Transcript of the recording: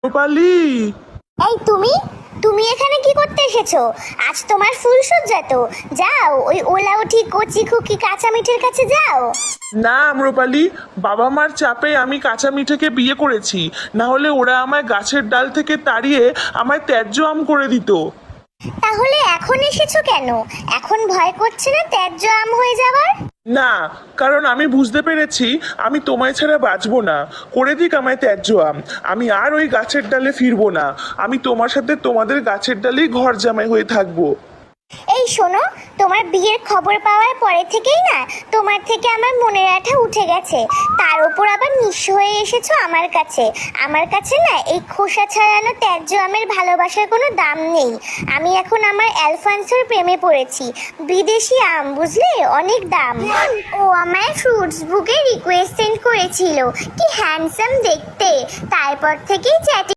রূপালি। এই তুমি তুমি এখানে কি করতে এসেছো? আজ তোমার ফুলসজ্জা তো, যাও ওই ওলাউঠি কচি খুকি কাঁচা মিঠের কাছে যাও। না আম্রপালি, বাবা মার চাপে আমি কাঁচা মিঠেকে বিয়ে করেছি, না হলে ওরা আমায় গাছের ডাল থেকে তাড়িয়ে আমায় ত্যায্য আম করে দিত। তাহলে এখন এসেছো কেন? এখন ভয় করছে না ত্যায্য আম হয়ে যাবার? না, কারণ আমি বুঝতে পেরেছি আমি তোমায় ছাড়া বাঁচবো না। করে দিক আমায় ত্যায্য আম, আমি আর ওই গাছের ডালে ফিরবো না। আমি তোমার সাথে তোমাদের গাছের ডালেই ঘর জামাই হয়ে থাকবো। এই শোনো, তোমার বিয়ের খবর পাওয়ার পরে থেকেই না তোমার থেকে আমার মনের আঠা উঠে গেছে। তার উপর আবার নিঃস্ব হয়ে এসেছো আমার কাছে। আমার কাছে না এই খোসা ছাড়ানো ত্যায্য আমের ভালোবাসার কোনো দাম নেই। আমি এখন আমার অ্যালফান্সোর প্রেমে পড়েছি। বিদেশি আম, বুঝলে, অনেক দাম। ও আমায় ফ্রুটস বুকে রিকোয়েস্ট সেন্ড করেছিল, কি হ্যান্ডসাম দেখতে। তারপর থেকেই চ্যাটিং